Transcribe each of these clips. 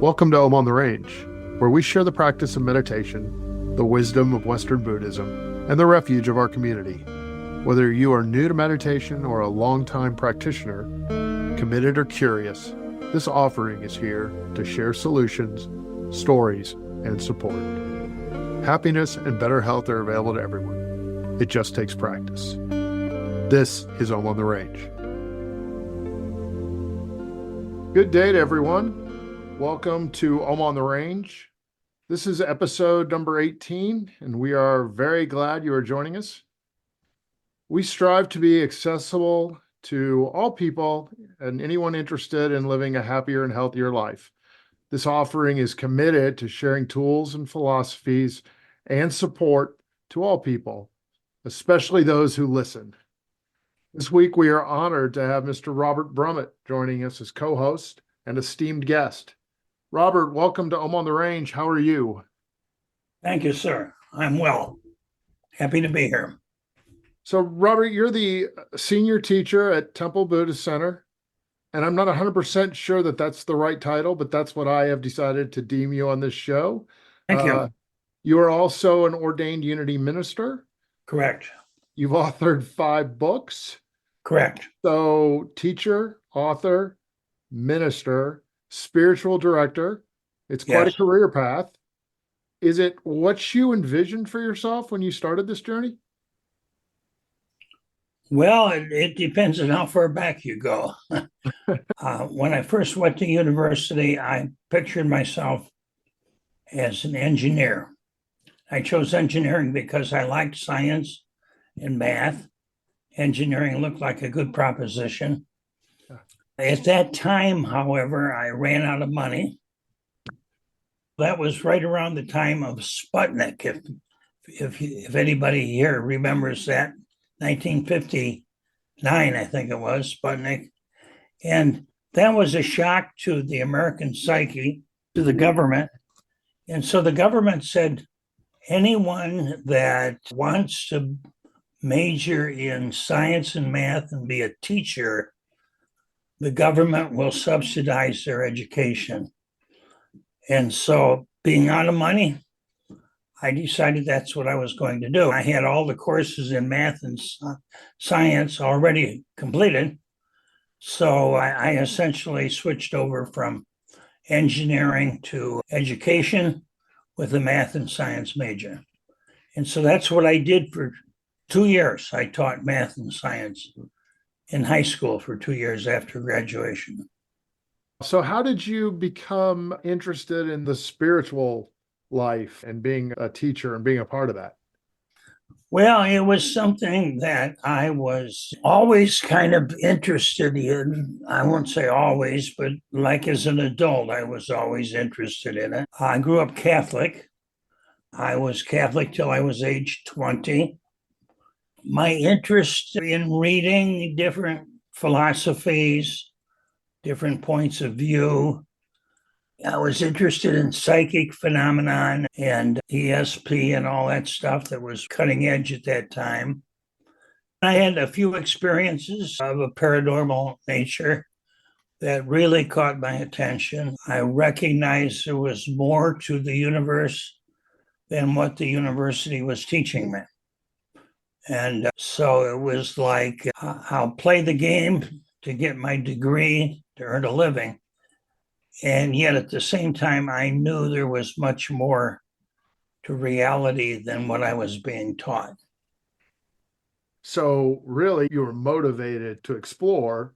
Welcome to Om on the Range, where we share the practice of meditation, the wisdom of Western Buddhism, and the refuge of our community. Whether you are new to meditation or a longtime practitioner, committed or curious, this offering is here to share solutions, stories, and support. Happiness and better health are available to everyone. It just takes practice. This is Om on the Range. Good day to everyone. Welcome to Om on the Range. This is episode number 18, and we are very glad you are joining us. We strive to be accessible to all people and anyone interested in living a happier and healthier life. This offering is committed to sharing tools and philosophies and support to all people, especially those who listen. This week, we are honored to have Mr. Robert Brumet joining us as co-host and esteemed guest. Robert, welcome to Om on the Range. How are you? Thank you, sir. I'm well. Happy to be here. So, Robert, you're the senior teacher at Temple Buddhist Center, and I'm not 100% sure that that's the right title, but that's what I have decided to deem you on this show. Thank you. You are also an ordained Unity minister. Correct. You've authored 5 books. Correct. So, teacher, author, minister, spiritual director. It's quite a career path. Is it what you envisioned for yourself when you started this journey? Well, it depends on how far back you go. When I first went to university, I pictured myself as an engineer. I chose engineering because I liked science and math. Engineering looked like a good proposition. At that time, however, I ran out of money. That was right around the time of Sputnik, if anybody here remembers that, 1959, I think it was, Sputnik. And that was a shock to the American psyche, to the government. And so the government said, anyone that wants to major in science and math and be a teacher, the government will subsidize their education. And so, being out of money, I decided that's what I was going to do. I had all the courses in math and science already completed. So I essentially switched over from engineering to education with a math and science major. And so that's what I did for 2 years. I taught math and science in high school for 2 years after graduation. So how did you become interested in the spiritual life and being a teacher and being a part of that? Well, it was something that I was always kind of interested in. I won't say always, but like as an adult, I was always interested in it. I grew up Catholic. I was Catholic till I was age 20. My interest in reading different philosophies, different points of view. I was interested in psychic phenomenon and ESP and all that stuff that was cutting edge at that time. I had a few experiences of a paranormal nature that really caught my attention. I recognized there was more to the universe than what the university was teaching me. And so it was like, I'll play the game to get my degree to earn a living. And yet at the same time, I knew there was much more to reality than what I was being taught. So really, you were motivated to explore.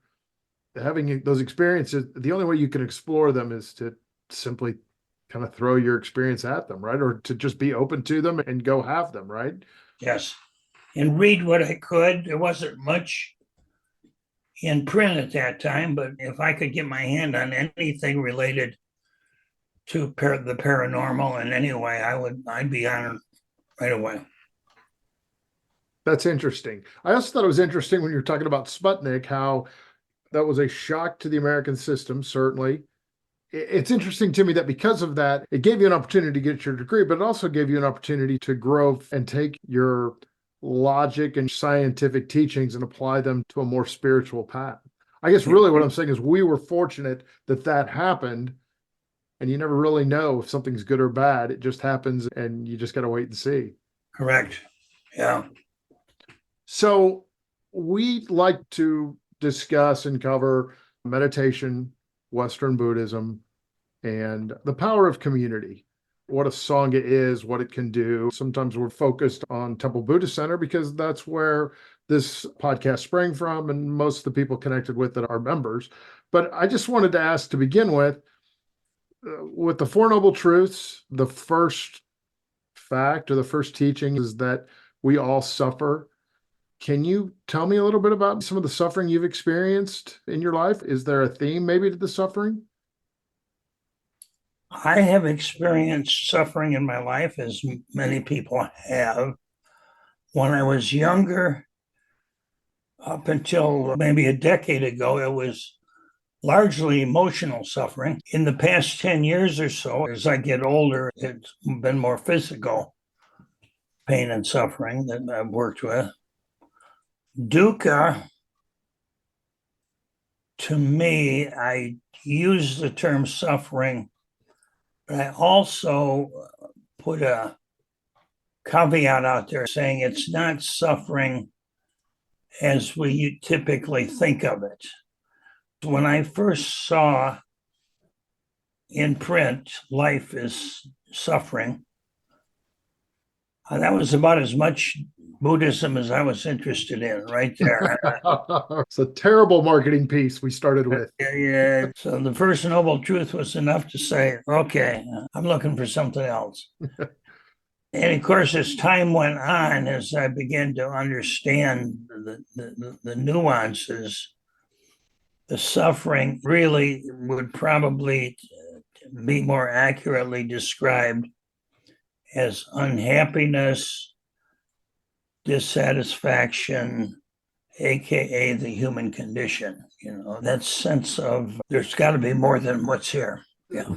Having those experiences, the only way you can explore them is to simply kind of throw your experience at them, right? Or to just be open to them and go have them, right? Yes. And read what I could. There wasn't much in print at that time, but if I could get my hand on anything related to the paranormal in any way, I'd be on it right away. That's interesting. I also thought it was interesting when you were talking about Sputnik, how that was a shock to the American system, certainly. It's interesting to me that because of that, it gave you an opportunity to get your degree, but it also gave you an opportunity to grow and take your logic and scientific teachings and apply them to a more spiritual path. I guess really what I'm saying is we were fortunate that that happened and you never really know if something's good or bad. It just happens and you just got to wait and see. Correct. Yeah. So we like to discuss and cover meditation, Western Buddhism, and the power of community, what a Sangha is, what it can do. Sometimes we're focused on Temple Buddhist Center because that's where this podcast sprang from, and most of the people connected with it are members. But I just wanted to ask to begin with the Four Noble Truths, the first fact or the first teaching is that we all suffer. Can you tell me a little bit about some of the suffering you've experienced in your life? Is there a theme maybe to the suffering? I have experienced suffering in my life, as many people have. When I was younger, up until maybe a decade ago, it was largely emotional suffering. In the past 10 years or so, as I get older, it's been more physical pain and suffering that I've worked with. Dukkha, to me, I use the term suffering, but I also put a caveat out there saying it's not suffering as we typically think of it. When I first saw in print, life is suffering, that was about as much Buddhism as I was interested in right there. It's a terrible marketing piece we started with. Yeah. So the first noble truth was enough to say, okay, I'm looking for something else. And of course, as time went on, as I began to understand the nuances, the suffering really would probably be more accurately described as unhappiness, dissatisfaction, aka the human condition. That sense of there's got to be more than what's here. Yeah.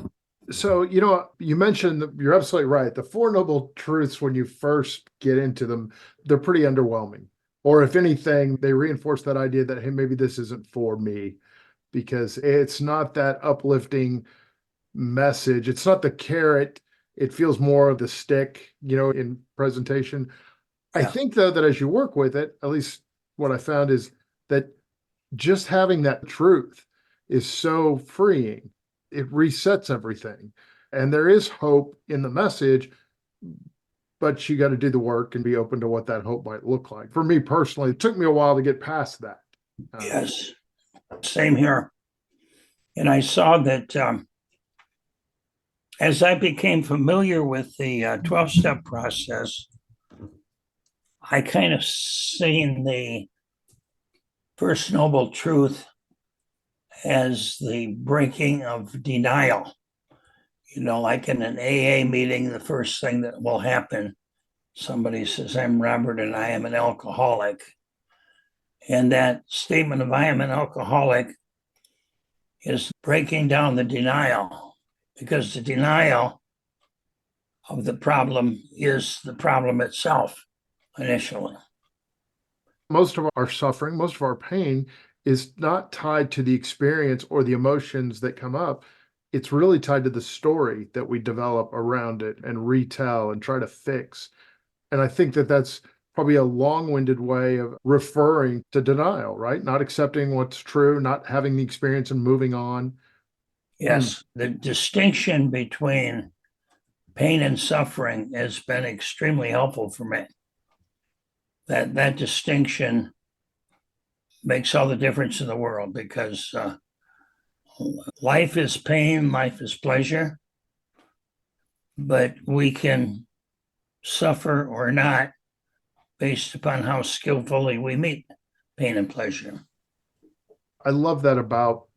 So, you mentioned that you're absolutely right. The Four Noble Truths, when you first get into them, they're pretty underwhelming. Or if anything, they reinforce that idea that, hey, maybe this isn't for me because it's not that uplifting message. It's not the carrot. It feels more of the stick, in presentation. I think, though, that as you work with it, at least what I found is that just having that truth is so freeing. It resets everything. And there is hope in the message, but you got to do the work and be open to what that hope might look like. For me personally, it took me a while to get past that. Yes, same here. And I saw that as I became familiar with the 12-step process, I kind of seen the First Noble Truth as the breaking of denial. Like in an AA meeting, the first thing that will happen, somebody says, I'm Robert and I am an alcoholic. And that statement of I am an alcoholic is breaking down the denial, because the denial of the problem is the problem itself initially. Most of our suffering, most of our pain is not tied to the experience or the emotions that come up. It's really tied to the story that we develop around it and retell and try to fix. And I think that that's probably a long-winded way of referring to denial, right? Not accepting what's true, not having the experience and moving on. Yes, the distinction between pain and suffering has been extremely helpful for me. That distinction makes all the difference in the world, because life is pain, life is pleasure, but we can suffer or not based upon how skillfully we meet pain and pleasure. I love that about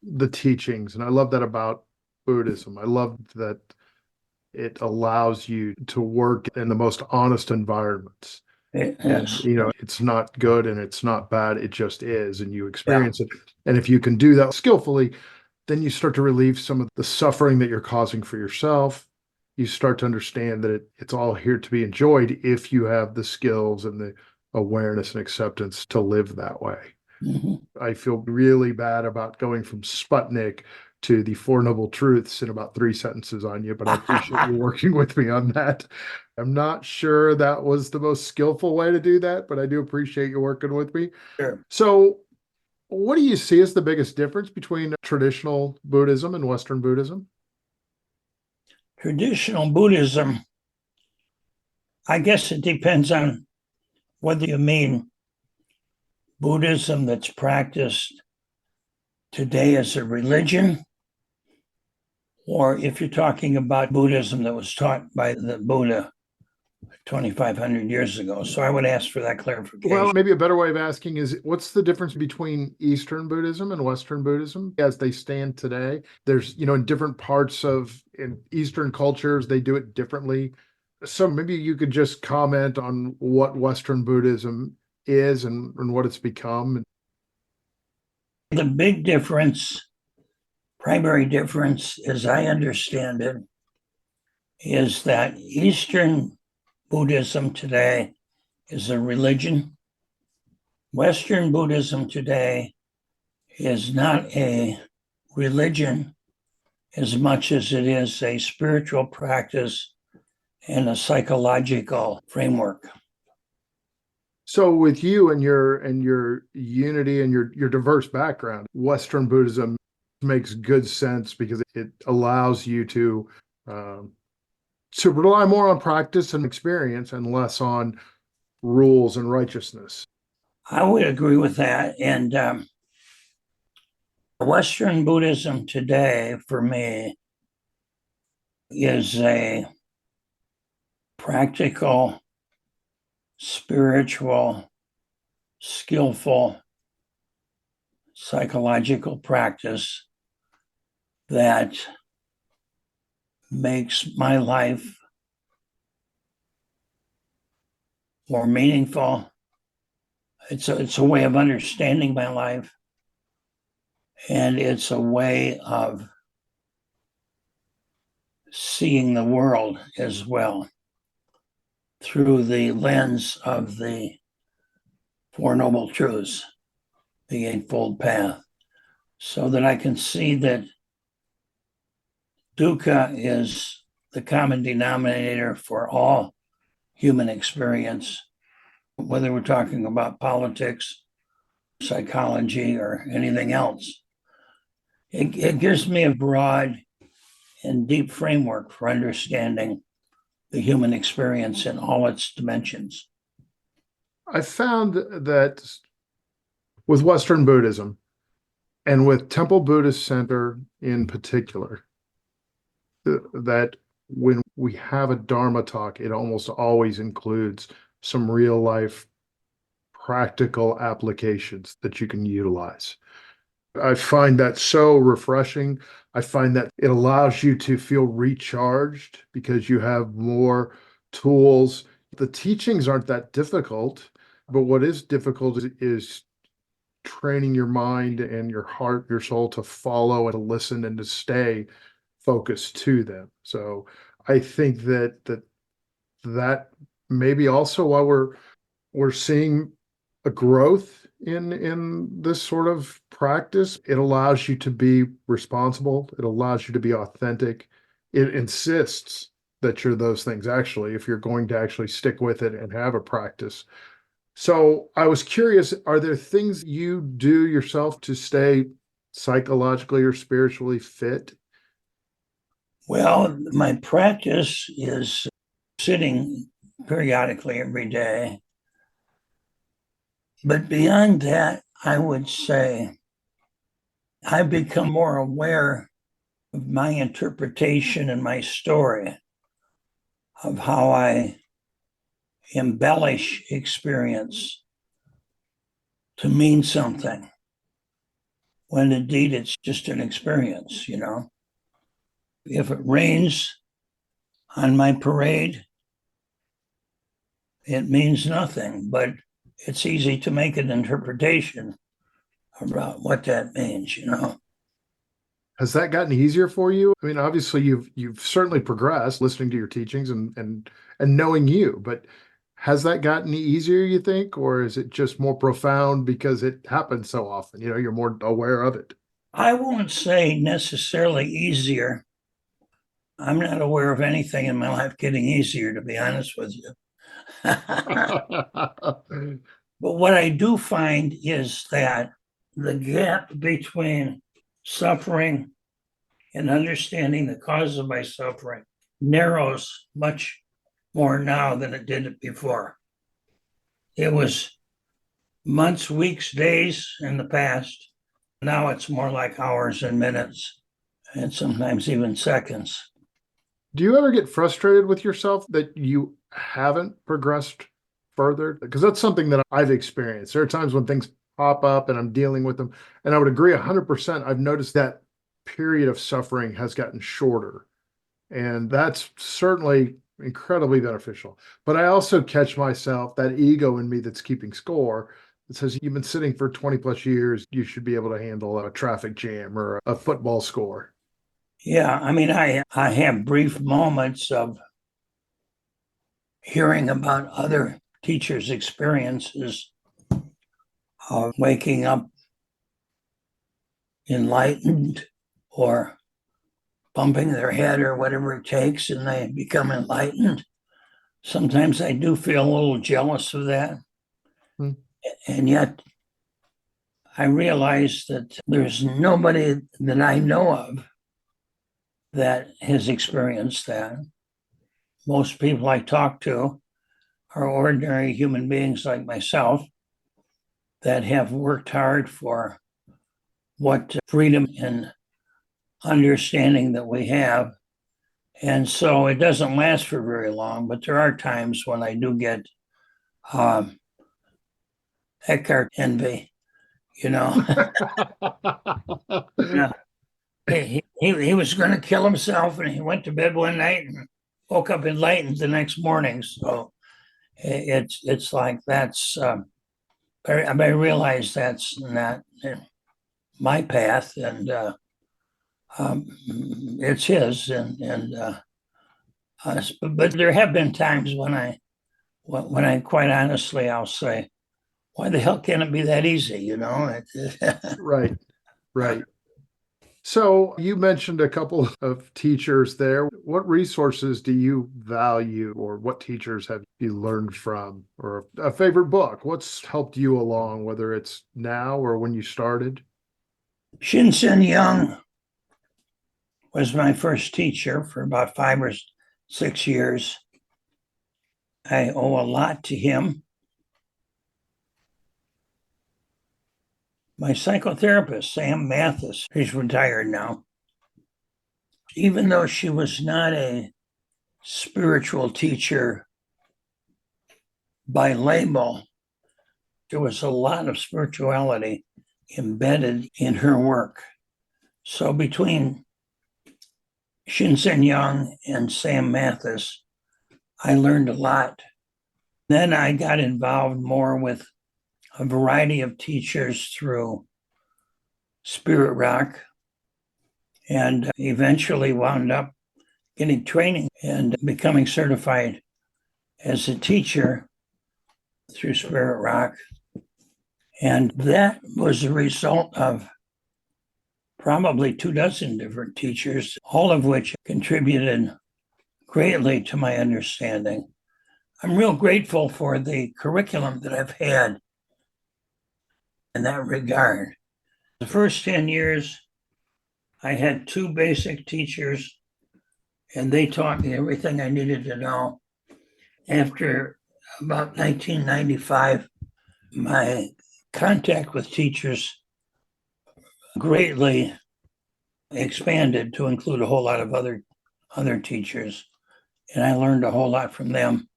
the teachings, and I love that about Buddhism. I love that it allows you to work in the most honest environments. And, it's not good and it's not bad. It just is. And you experience it. And if you can do that skillfully, then you start to relieve some of the suffering that you're causing for yourself. You start to understand that it's all here to be enjoyed if you have the skills and the awareness and acceptance to live that way. Mm-hmm. I feel really bad about going from Sputnik to the Four Noble Truths in about 3 sentences on you, but I appreciate you working with me on that. I'm not sure that was the most skillful way to do that, but I do appreciate you working with me. Sure. So, what do you see as the biggest difference between traditional Buddhism and Western Buddhism? Traditional Buddhism, I guess it depends on whether you mean Buddhism that's practiced today as a religion, or if you're talking about Buddhism that was taught by the Buddha 2,500 years ago. So I would ask for that clarification. Well, maybe a better way of asking is what's the difference between Eastern Buddhism and Western Buddhism as they stand today? There's, in different parts of in Eastern cultures, they do it differently. So maybe you could just comment on what Western Buddhism is and what it's become. The big difference, primary difference, as I understand it, is that Eastern Buddhism today is a religion. Western Buddhism today is not a religion as much as it is a spiritual practice and a psychological framework. So with you and your unity and your diverse background, Western Buddhism makes good sense because it allows you to rely more on practice and experience and less on rules and righteousness. I would agree with that. And Western Buddhism today, for me, is a practical, spiritual, skillful, psychological practice that makes my life more meaningful. It's a way of understanding my life, and it's a way of seeing the world as well through the lens of the Four Noble Truths, the Eightfold Path, so that I can see that dukkha is the common denominator for all human experience, whether we're talking about politics, psychology, or anything else. It gives me a broad and deep framework for understanding the human experience in all its dimensions. I found that with Western Buddhism and with Temple Buddhist Center in particular, that when we have a Dharma talk, it almost always includes some real life practical applications that you can utilize. I find that so refreshing. I find that it allows you to feel recharged because you have more tools. The teachings aren't that difficult, but what is difficult is training your mind and your heart, your soul to follow and to listen and to stay focused to them. So I think that maybe also why we're seeing a growth in this sort of practice. It allows you to be responsible. It allows you to be authentic. It insists that you're those things actually, if you're going to actually stick with it and have a practice. So I was curious, are there things you do yourself to stay psychologically or spiritually fit? Well, my practice is sitting periodically every day. But beyond that, I would say I've become more aware of my interpretation and my story, of how I embellish experience to mean something, when indeed it's just an experience, If it rains on my parade, it means nothing, but it's easy to make an interpretation about what that means, Has that gotten easier for you? I mean, obviously you've certainly progressed listening to your teachings and knowing you, but has that gotten easier, you think, or is it just more profound because it happens so often? You're more aware of it. I won't say necessarily easier. I'm not aware of anything in my life getting easier, to be honest with you. But what I do find is that the gap between suffering and understanding the cause of my suffering narrows much more now than it did before. It was months, weeks, days in the past. Now it's more like hours and minutes, and sometimes even seconds. Do you ever get frustrated with yourself that you haven't progressed further? Because that's something that I've experienced. There are times when things pop up and I'm dealing with them. And I would agree 100%. I've noticed that period of suffering has gotten shorter. And that's certainly incredibly beneficial. But I also catch myself, that ego in me that's keeping score, that says, you've been sitting for 20 plus years, you should be able to handle a traffic jam or a football score. Yeah, I mean, I have brief moments of hearing about other teachers' experiences of waking up enlightened or bumping their head or whatever it takes, and they become enlightened. Sometimes I do feel a little jealous of that. Hmm. And yet I realize that there's nobody that I know of that has experienced that. Most people I talk to are ordinary human beings like myself that have worked hard for what freedom and understanding that we have. And so it doesn't last for very long, but there are times when I do get Eckhart envy, you know. Yeah. He was going to kill himself, and he went to bed one night and woke up enlightened the next morning. So it's like that's I realize that's not my path, and it's his, but there have been times when I quite honestly I'll say, why the hell can't it be that easy? You know? Right, right. So you mentioned a couple of teachers there. What resources do you value, or what teachers have you learned from, or a favorite book? What's helped you along, whether it's now or when you started? Shinsen Young was my first teacher for about 5 or 6 years. I owe a lot to him. My psychotherapist, Sam Mathis, who's retired now, even though she was not a spiritual teacher by label, there was a lot of spirituality embedded in her work. So between Shinsen Young and Sam Mathis, I learned a lot. Then I got involved more with a variety of teachers through Spirit Rock, and eventually wound up getting training and becoming certified as a teacher through Spirit Rock. And that was a result of probably 24 different teachers, all of which contributed greatly to my understanding. I'm real grateful for the curriculum that I've had in that regard. The first 10 years, I had two basic teachers, and they taught me everything I needed to know. After about 1995, my contact with teachers greatly expanded to include a whole lot of other teachers, and I learned a whole lot from them.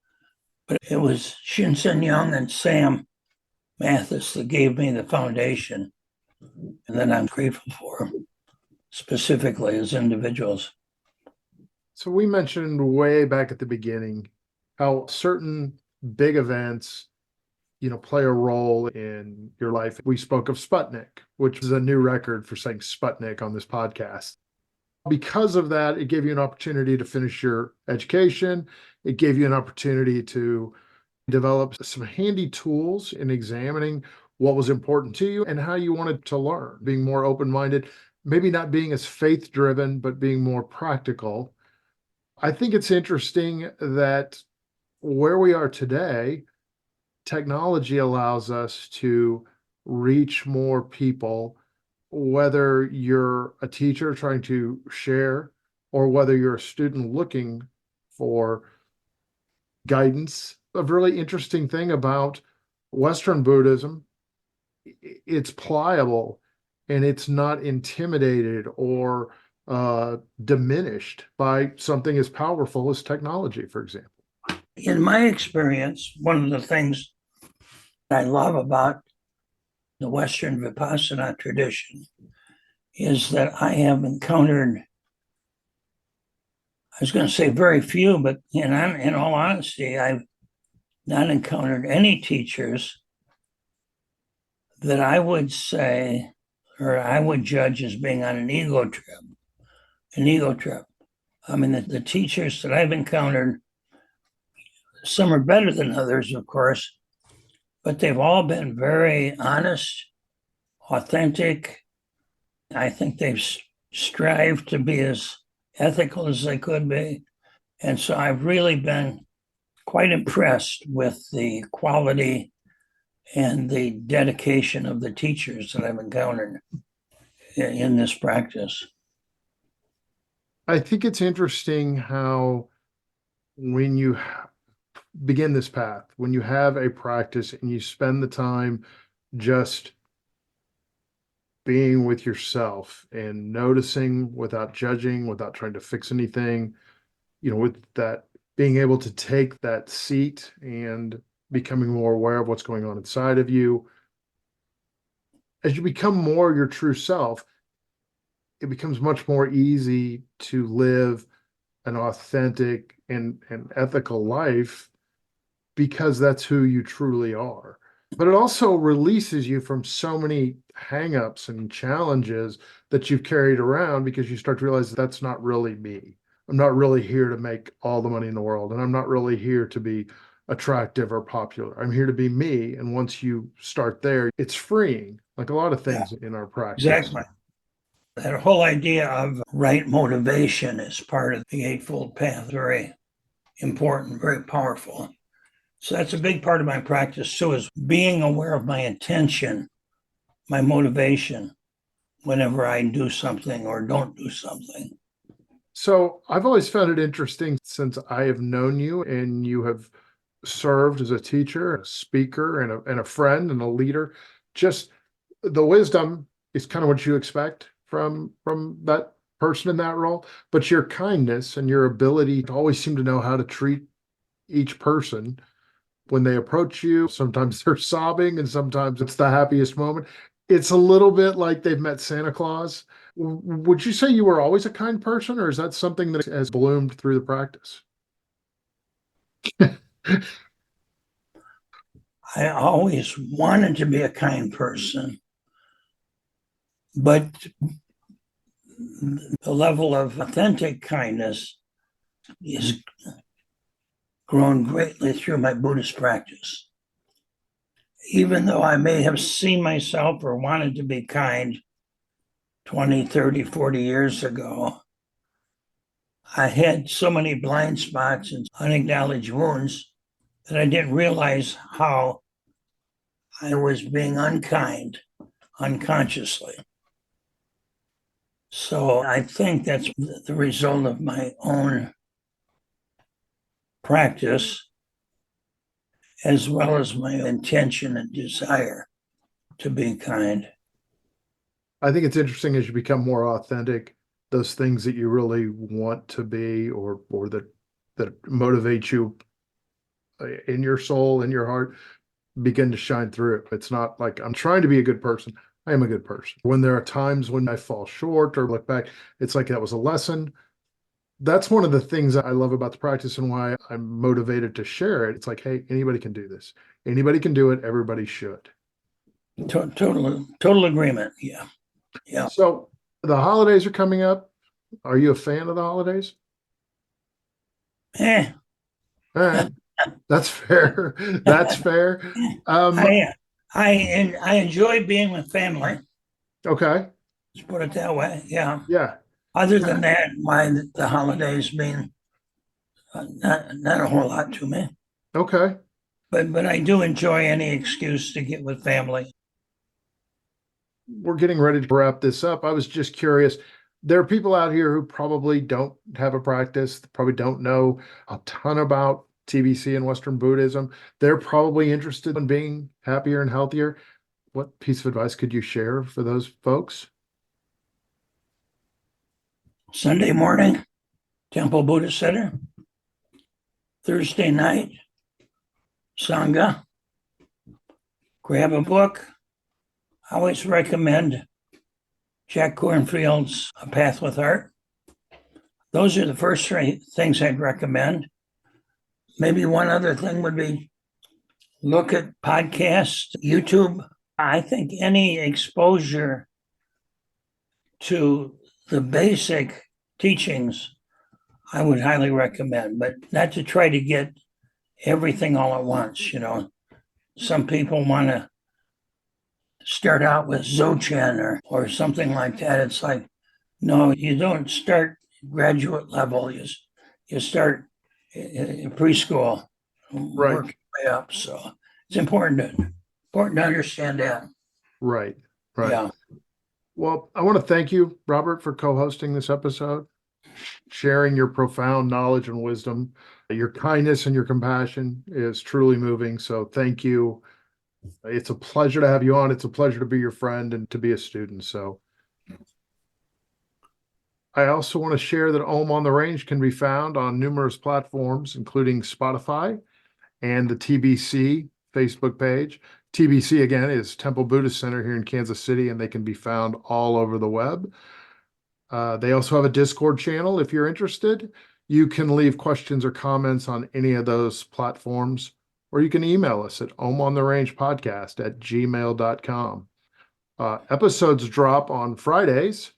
But it was Shinsen Young and Sam Mathis that gave me the foundation, and then I'm grateful for them, specifically as individuals. So we mentioned way back at the beginning how certain big events, play a role in your life. We spoke of Sputnik, which is a new record for saying Sputnik on this podcast. Because of that, it gave you an opportunity to finish your education. It gave you an opportunity to develop some handy tools in examining what was important to you and how you wanted to learn, being more open-minded, maybe not being as faith-driven, but being more practical. I think it's interesting that where we are today, technology allows us to reach more people, whether you're a teacher trying to share or whether you're a student looking for guidance. A really interesting thing about Western Buddhism, it's pliable and it's not intimidated or diminished by something as powerful as technology, for example. In my experience, one of the things I love about the Western Vipassana tradition is that I have encountered, I was going to say very few, but in all honesty, I've not encountered any teachers that I would say, or I would judge as being on an ego trip. An ego trip. I mean, the teachers that I've encountered, some are better than others, of course, but they've all been very honest, authentic. I think they've strived to be as ethical as they could be. And so I've really been quite impressed with the quality and the dedication of the teachers that I've encountered in this practice. I think it's interesting how when you begin this path, when you have a practice and you spend the time just being with yourself and noticing without judging, without trying to fix anything, with that being able to take that seat and becoming more aware of what's going on inside of you. As you become more your true self, it becomes much more easy to live an authentic and ethical life because that's who you truly are. But it also releases you from so many hangups and challenges that you've carried around because you start to realize that's not really me. I'm not really here to make all the money in the world, and I'm not really here to be attractive or popular. I'm here to be me. And once you start there, it's freeing, like a lot of things in our practice. Exactly. That whole idea of right motivation is part of the Eightfold Path, very important, very powerful. So that's a big part of my practice too, is being aware of my intention, my motivation, whenever I do something or don't do something. So I've always found it interesting since I have known you and you have served as a teacher, a speaker, and a friend and a leader. Just the wisdom is kind of what you expect from that person in that role, but your kindness and your ability to always seem to know how to treat each person when they approach you. Sometimes they're sobbing and sometimes it's the happiest moment. It's a little bit like they've met Santa Claus. Would you say you were always a kind person, or is that something that has bloomed through the practice? I always wanted to be a kind person, but the level of authentic kindness is grown greatly through my Buddhist practice. Even though I may have seen myself or wanted to be kind 20, 30, 40 years ago, I had so many blind spots and unacknowledged wounds that I didn't realize how I was being unkind unconsciously. So I think that's the result of my own practice, as well as my intention and desire to be kind. I think it's interesting as you become more authentic, those things that you really want to be or that motivate you in your soul, in your heart, begin to shine through. It's not like I'm trying to be a good person. I am a good person. When there are times when I fall short or look back, it's like that was a lesson. That's one of the things I love about the practice and why I'm motivated to share it. It's like, hey, anybody can do this. Anybody can do it. Everybody should. Total agreement. Yeah. Yeah. So the holidays are coming up. Are you a fan of the holidays? Eh, All right. That's fair. That's fair. Um, I I enjoy being with family. Okay. Let's put it that way. Yeah. Yeah. Other than Yeah. that, why the holidays mean not a whole lot to me. Okay. But I do enjoy any excuse to get with family. We're getting ready to wrap this up. I was just curious. There are people out here who probably don't have a practice, probably don't know a ton about TBC and Western Buddhism. They're probably interested in being happier and healthier. What piece of advice could you share for those folks? Sunday morning, Temple Buddhist Center. Thursday night, Sangha. Grab a book. I always recommend Jack Cornfield's A Path with Art. Those are the first three things I'd recommend. Maybe one other thing would be look at podcasts, YouTube. I think any exposure to the basic teachings, I would highly recommend, but not to try to get everything all at once. Some people want to start out with Dzogchen or something like that. It's like, no, you don't start graduate level. You start in preschool, Right. work your way up. So it's important to understand that. Right. Right. Yeah. Well, I want to thank you, Robert, for co-hosting this episode, sharing your profound knowledge and wisdom. Your kindness and your compassion is truly moving. So thank you. It's a pleasure to have you on. It's a pleasure to be your friend and to be a student. So I also want to share that Om on the Range can be found on numerous platforms, including Spotify and the TBC Facebook page. TBC, again, is Temple Buddhist Center here in Kansas City, and they can be found all over the web. They also have a Discord channel if you're interested. You can leave questions or comments on any of those platforms, or you can email us at omontheRangePodcast@gmail.com. Episodes drop on Fridays,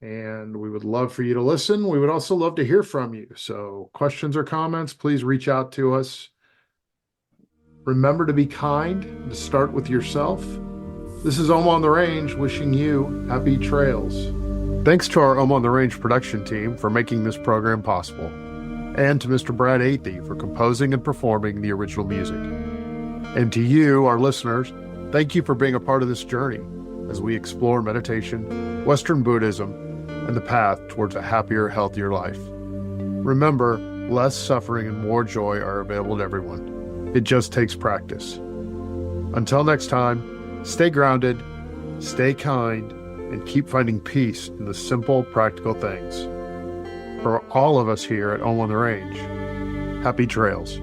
and we would love for you to listen. We would also love to hear from you. So questions or comments, please reach out to us. Remember to be kind, to start with yourself. This is Om on the Range wishing you happy trails. Thanks to our Om on the Range production team for making this program possible, and to Mr. Brad Athey for composing and performing the original music. And to you, our listeners, thank you for being a part of this journey as we explore meditation, Western Buddhism, and the path towards a happier, healthier life. Remember, less suffering and more joy are available to everyone. It just takes practice. Until next time, stay grounded, stay kind, and keep finding peace in the simple, practical things. For all of us here at Om on the Range, happy trails.